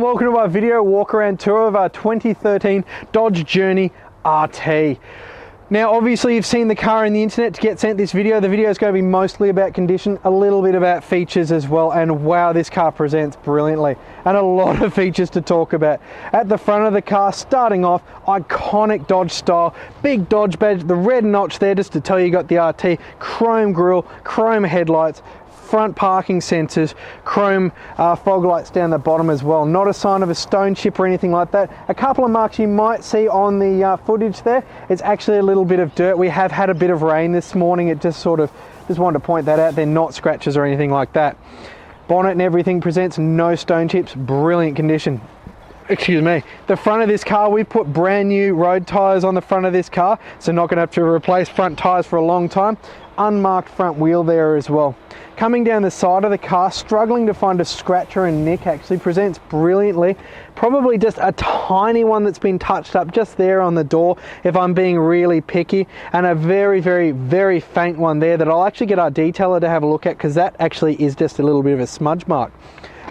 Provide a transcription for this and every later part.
and welcome to our video walk-around tour of our 2013 Dodge Journey RT. Now obviously you've seen the car in the internet to get sent this video. The video is going to be mostly about condition, a little bit about features as well, and wow, this car presents brilliantly and a lot of features to talk about. At the front of the car, starting off, iconic Dodge style, big Dodge badge, the red notch there just to tell you got the RT, chrome grille, chrome headlights, front parking sensors, chrome fog lights down the bottom as well. Not a sign of a stone chip or anything like that. A couple of marks you might see on the footage there, it's actually a little bit of dirt. We have had a bit of rain this morning. It just wanted to point that out. They're not scratches or anything like that. Bonnet and everything presents no stone chips, brilliant condition. Excuse me. The front of this car, we've put brand new road tyres on the front of this car, so not going to have to replace front tyres for a long time. Unmarked front wheel there as well. Coming down the side of the car, struggling to find a scratch or a nick, actually presents brilliantly. Probably just a tiny one that's been touched up just there on the door if I'm being really picky, and a very, very, very faint one there that I'll actually get our detailer to have a look at, because that actually is just a little bit of a smudge mark.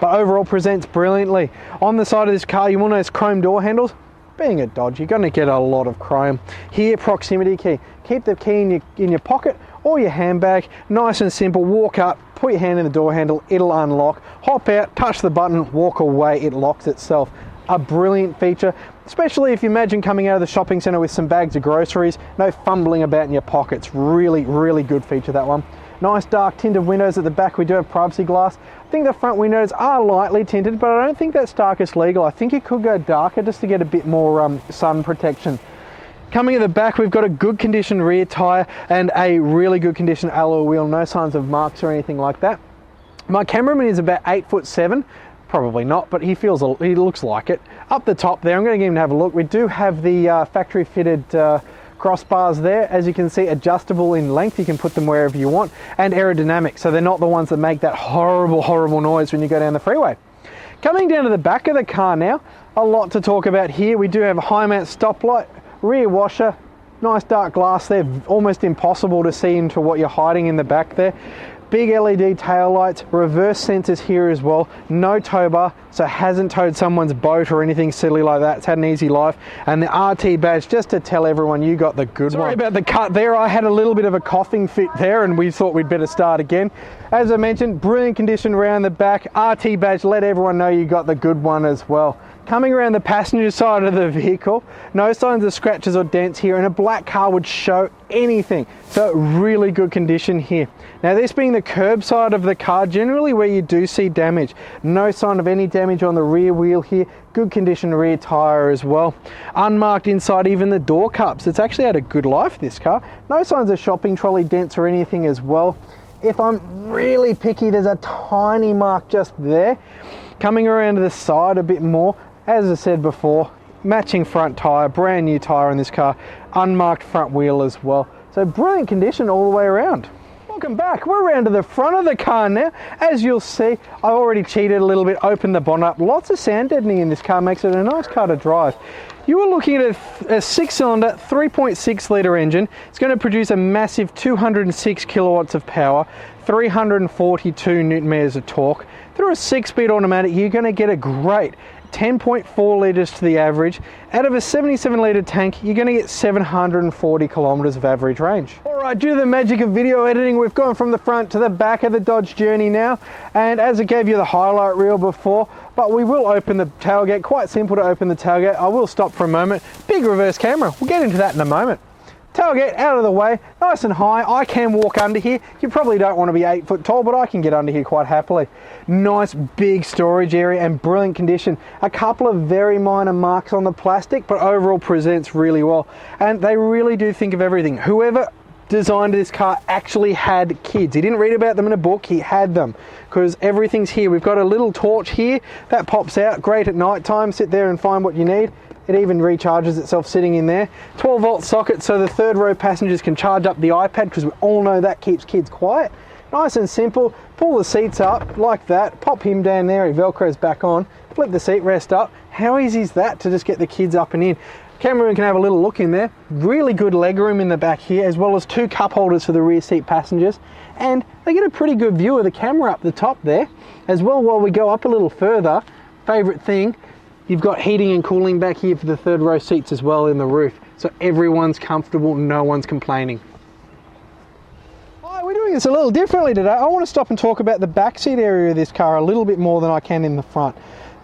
But overall presents brilliantly. On the side of this car, you will notice chrome door handles. Being a Dodge, you're going to get a lot of chrome. Here, proximity key. Keep the key in your pocket or your handbag. Nice and simple. Walk up, put your hand in the door handle, it'll unlock. Hop out, touch the button, walk away, it locks itself. A brilliant feature, especially if you imagine coming out of the shopping centre with some bags of groceries. No fumbling about in your pockets. Really, really good feature, that one. Nice dark tinted windows at the back. We do have privacy glass. I think the front windows are lightly tinted, but I don't think that's darkest legal. I think it could go darker just to get a bit more sun protection. Coming at the back, we've got a good condition rear tyre and a really good condition alloy wheel. No signs of marks or anything like that. My cameraman is about 8'7". Probably not, but he looks like it. Up the top there, I'm going to get him to have a look. We do have the factory fitted crossbars there. As you can see, adjustable in length. You can put them wherever you want, and aerodynamic, so they're not the ones that make that horrible, horrible noise when you go down the freeway. Coming down to the back of the car now, a lot to talk about here. We do have a high mount stoplight, rear washer, nice dark glass there, almost impossible to see into what you're hiding in the back there. Big LED tail lights, reverse sensors here as well. No tow bar, so hasn't towed someone's boat or anything silly like that. It's had an easy life. And the RT badge, just to tell everyone you got the good one. Sorry about the cut there. I had a little bit of a coughing fit there and we thought we'd better start again. As I mentioned, brilliant condition around the back. RT badge, let everyone know you got the good one as well. Coming around the passenger side of the vehicle, no signs of scratches or dents here, and a black car would show anything. So really good condition here. Now this being the curb side of the car, generally where you do see damage. No sign of any damage on the rear wheel here. Good condition rear tyre as well. Unmarked inside, even the door cups. It's actually had a good life, this car. No signs of shopping trolley dents or anything as well. If I'm really picky, there's a tiny mark just there. Coming around to the side a bit more, as I said before, matching front tyre, brand new tyre in this car, unmarked front wheel as well. So brilliant condition all the way around. Welcome back. We're around to the front of the car now. As you'll see, I've already cheated a little bit, opened the bonnet up. Lots of sound deadening in this car, makes it a nice car to drive. You are looking at a 6-cylinder, 3.6 litre engine. It's going to produce a massive 206 kilowatts of power, 342 newton meters of torque. Through a 6-speed automatic, you're going to get a great 10.4 litres to the average. Out of a 77 litre tank, you're going to get 740 kilometres of average range. Alright, due to the magic of video editing, we've gone from the front to the back of the Dodge Journey now, and as I gave you the highlight reel before, but we will open the tailgate. Quite simple to open the tailgate. I will stop for a moment. Big reverse camera, we'll get into that in a moment. Tailgate out of the way, nice and high. I can walk under here. You probably don't want to be 8 foot tall, but I can get under here quite happily. Nice big storage area and brilliant condition. A couple of very minor marks on the plastic, but overall presents really well. And they really do think of everything. Whoever designed this car actually had kids. He didn't read about them in a book, he had them, because everything's here. We've got a little torch here that pops out, great at night time. Sit there and find what you need. It even recharges itself sitting in there. 12-volt socket, so the third row passengers can charge up the iPad, because we all know that keeps kids quiet. Nice and simple. Pull the seats up like that, pop him down there, he velcros back on, flip the seat rest up. How easy is that to just get the kids up and in? Cameraman can have a little look in there. Really good legroom in the back here, as well as 2 cup holders for the rear seat passengers. And they get a pretty good view of the camera up the top there. As well, while we go up a little further, favourite thing, you've got heating and cooling back here for the third row seats as well in the roof. So everyone's comfortable, no one's complaining. We're doing this a little differently today. I want to stop and talk about the back seat area of this car a little bit more than I can in the front.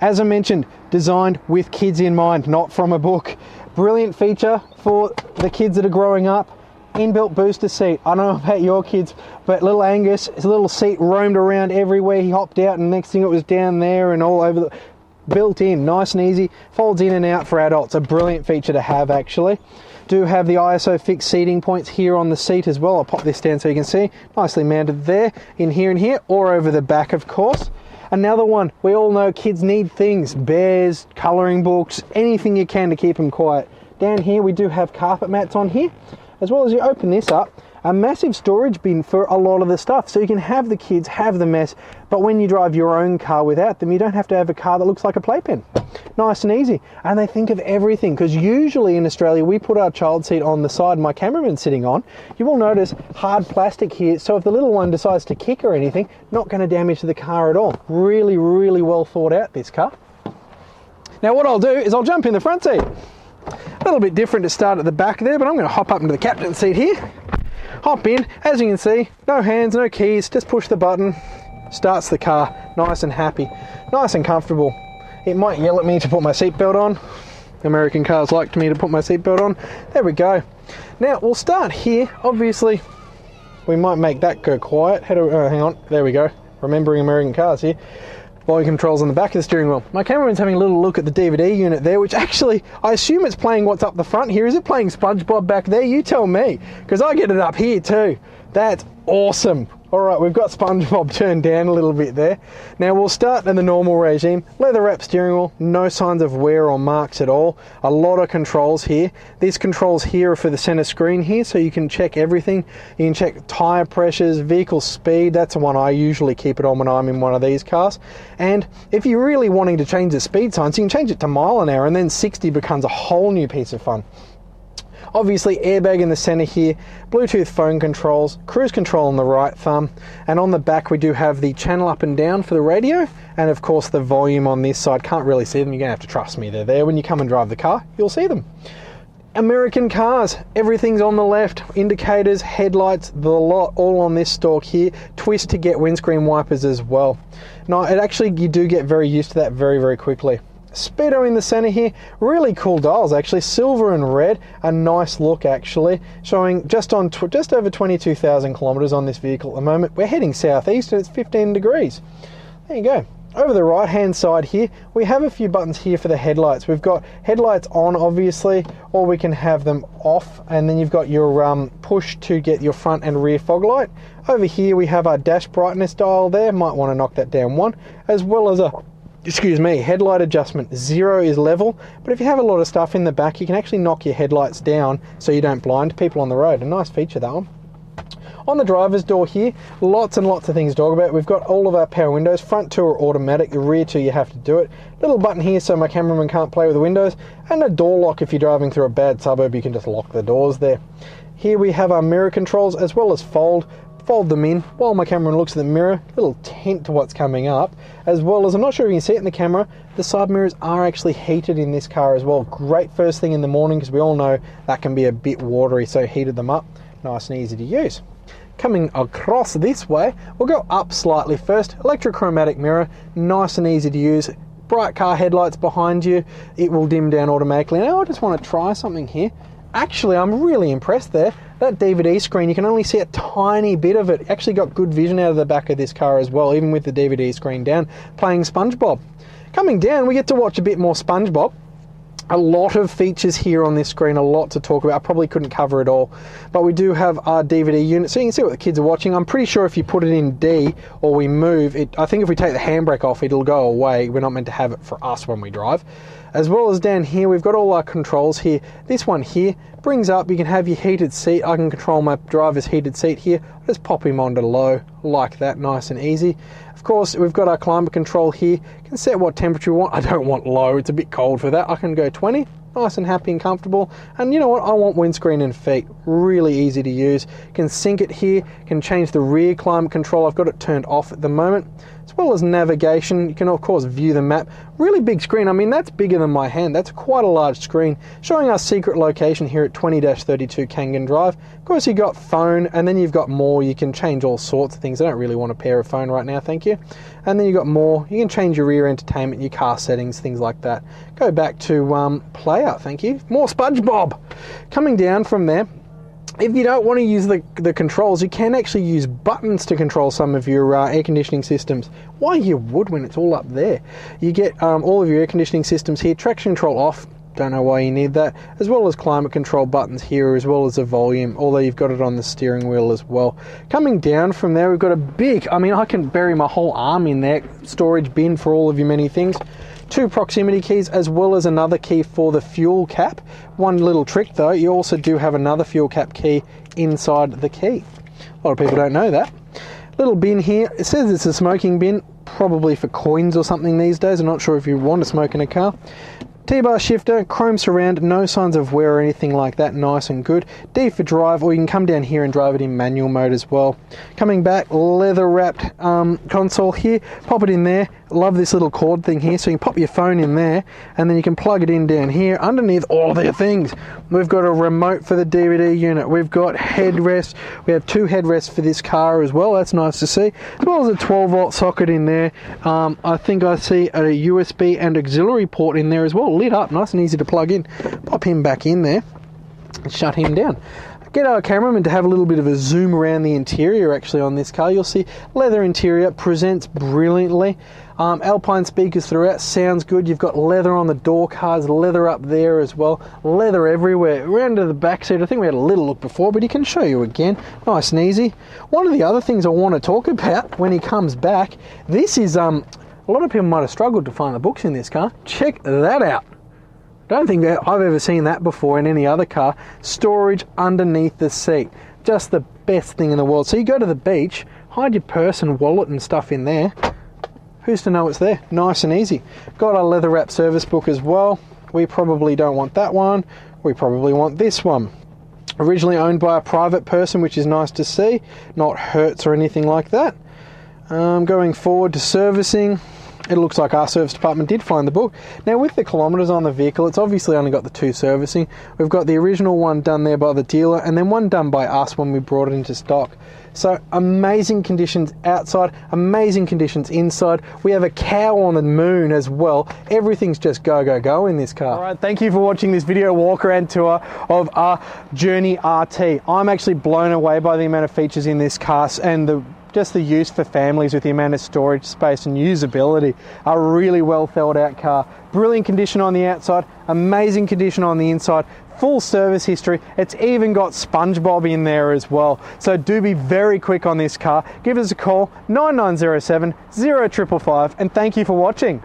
As I mentioned, designed with kids in mind, not from a book. Brilliant feature for the kids that are growing up. Inbuilt booster seat. I don't know about your kids, but little Angus, his little seat roamed around everywhere. He hopped out and next thing it was down there and all over the... Built in, nice and easy, folds in and out for adults. A brilliant feature to have actually. Do have the ISO fixed seating points here on the seat as well. I'll pop this down so you can see. Nicely mounted there, in here and here, or over the back of course. Another one, we all know kids need things, bears, colouring books, anything you can to keep them quiet. Down here we do have carpet mats on here, as well as you open this up, a massive storage bin for a lot of the stuff. So you can have the kids have the mess, but when you drive your own car without them, you don't have to have a car that looks like a playpen. Nice and easy. And they think of everything, because usually in Australia we put our child seat on the side my cameraman's sitting on. You will notice hard plastic here, so if the little one decides to kick or anything, not going to damage the car at all. Really, really well thought out, this car. Now what I'll do is I'll jump in the front seat. A little bit different to start at the back there, but I'm going to hop up into the captain's seat here. Hop in, as you can see, no hands, no keys, just push the button, starts the car, nice and happy, nice and comfortable. It might yell at me to put my seatbelt on. American cars like me to put my seatbelt on. There we go. Now we'll start here. Obviously, we might make that go quiet. Hang on, there we go. Remembering American cars here. Volume controls on the back of the steering wheel. My cameraman's having a little look at the DVD unit there, which actually, I assume it's playing what's up the front here. Is it playing SpongeBob back there? You tell me, because I get it up here too. That's awesome. All right, we've got SpongeBob turned down a little bit there. Now we'll start in the normal regime. Leather wrap steering wheel, no signs of wear or marks at all. A lot of controls here. These controls here are for the center screen here, so you can check everything. You can check tire pressures, vehicle speed. That's the one I usually keep it on when I'm in one of these cars. And if you're really wanting to change the speed signs, you can change it to mile an hour, and then 60 becomes a whole new piece of fun. Obviously airbag in the center here, Bluetooth phone controls, cruise control on the right thumb, and on the back we do have the channel up and down for the radio, and of course the volume on this side. Can't really see them, you're gonna have to trust me, they're there. When you come and drive the car, you'll see them. American cars, everything's on the left, indicators, headlights, the lot, all on this stalk here. Twist to get windscreen wipers as well. Now, you do get very used to that very, very quickly. Speedo in the center here, really cool dials actually, silver and red, a nice look actually, showing just over 22,000 kilometers on this vehicle at the moment. We're heading southeast and it's 15 degrees. There you go. Over the right hand side here, we have a few buttons here for the headlights. We've got headlights on obviously, or we can have them off, and then you've got your push to get your front and rear fog light. Over here we have our dash brightness dial there, might want to knock that down one, as well as a headlight adjustment. 0 is level, but if you have a lot of stuff in the back, you can actually knock your headlights down so you don't blind people on the road. A nice feature, that one. On the driver's door here, lots and lots of things to talk about. We've got all of our power windows. Front two are automatic, the rear two you have to do it. Little button here so my cameraman can't play with the windows, and a door lock if you're driving through a bad suburb, you can just lock the doors there. Here we have our mirror controls, as well as fold them in while my cameraman looks at the mirror. Little hint to what's coming up, as well as, I'm not sure if you can see it in the camera, the side mirrors are actually heated in this car as well. Great first thing in the morning, because we all know that can be a bit watery, so heated them up, nice and easy to use. Coming across this way, we'll go up slightly first. Electrochromatic mirror, nice and easy to use. Bright car headlights behind you, it will dim down automatically. Now I just want to try something here. Actually, I'm really impressed there. That DVD screen, you can only see a tiny bit of it. Actually got good vision out of the back of this car as well, even with the DVD screen down, playing SpongeBob. Coming down, we get to watch a bit more SpongeBob. A lot of features here on this screen, a lot to talk about. I probably couldn't cover it all, but we do have our DVD unit, so you can see what the kids are watching. I'm pretty sure if you put it in D or we move it, I think if we take the handbrake off, it'll go away. We're not meant to have it for us when we drive. As well as down here, we've got all our controls here. This one here, Brings up, you can have your heated seat. I can control my driver's heated seat here. I'll just pop him onto low, like that, nice and easy. Of course, we've got our climate control here. You can set what temperature you want. I don't want low, it's a bit cold for that. I can go 20, nice and happy and comfortable. And you know what, I want windscreen and feet, really easy to use. You can sync it here, you can change the rear climate control. I've got it turned off at the moment. As well as navigation, you can of course view the map. Really big screen, I mean that's bigger than my hand, that's quite a large screen. Showing our secret location here at 20-32 Kangan Drive. Of course you've got phone, and then you've got more, you can change all sorts of things. I don't really want to pair a phone right now, thank you. And then you've got more, you can change your rear entertainment, your car settings, things like that. Go back to player, thank you. More SpongeBob! Coming down from there, if you don't want to use the controls, you can actually use buttons to control some of your air conditioning systems. Why you would when it's all up there. You get all of your air conditioning systems here, traction control off, don't know why you need that, as well as climate control buttons here, as well as the volume, although you've got it on the steering wheel as well. Coming down from there, we've got a big, I mean I can bury my whole arm in there, storage bin for all of your many things. 2 proximity keys, as well as another key for the fuel cap. One little trick though, you also do have another fuel cap key inside the key. A lot of people don't know that. Little bin here, it says it's a smoking bin, probably for coins or something these days. I'm not sure if you want to smoke in a car. T-bar shifter, chrome surround, no signs of wear or anything like that, nice and good. D for drive, or you can come down here and drive it in manual mode as well. Coming back, leather wrapped console here, pop it in there. Love this little cord thing here, so you can pop your phone in there and then you can plug it in down here underneath all their things. We've got a remote for the DVD unit, we've got headrests, we have 2 headrests for this car as well, that's nice to see, as well as a 12-volt socket in there. I think I see a USB and auxiliary port in there as well, lit up, nice and easy to plug in. Pop him back in there and shut him down. Get our cameraman to have a little bit of a zoom around the interior actually on this car. You'll see leather interior, presents brilliantly. Alpine speakers throughout, sounds good. You've got leather on the door cards, leather up there as well, leather everywhere. Around to the back seat, I think we had a little look before, but he can show you again, nice and easy. One of the other things I want to talk about when he comes back, this is, a lot of people might have struggled to find the books in this car. Check that out. Don't think that I've ever seen that before in any other car. Storage underneath the seat. Just the best thing in the world. So you go to the beach, hide your purse and wallet and stuff in there. Who's to know it's there? Nice and easy. Got a leather wrap service book as well. We probably don't want that one. We probably want this one. Originally owned by a private person, which is nice to see. Not Hertz or anything like that. Going forward to servicing. It looks like our service department did find the book. Now with the kilometres on the vehicle, it's obviously only got the 2 servicing. We've got the original one done there by the dealer and then one done by us when we brought it into stock. So amazing conditions outside, amazing conditions inside. We have a cow on the moon as well. Everything's just go, go, go in this car. All right, thank you for watching this video walk around tour of our Journey RT. I'm actually blown away by the amount of features in this car and just the use for families with the amount of storage space and usability. A really well thought out car. Brilliant condition on the outside, amazing condition on the inside, full service history. It's even got SpongeBob in there as well. So do be very quick on this car. Give us a call, 9907 0555, and thank you for watching.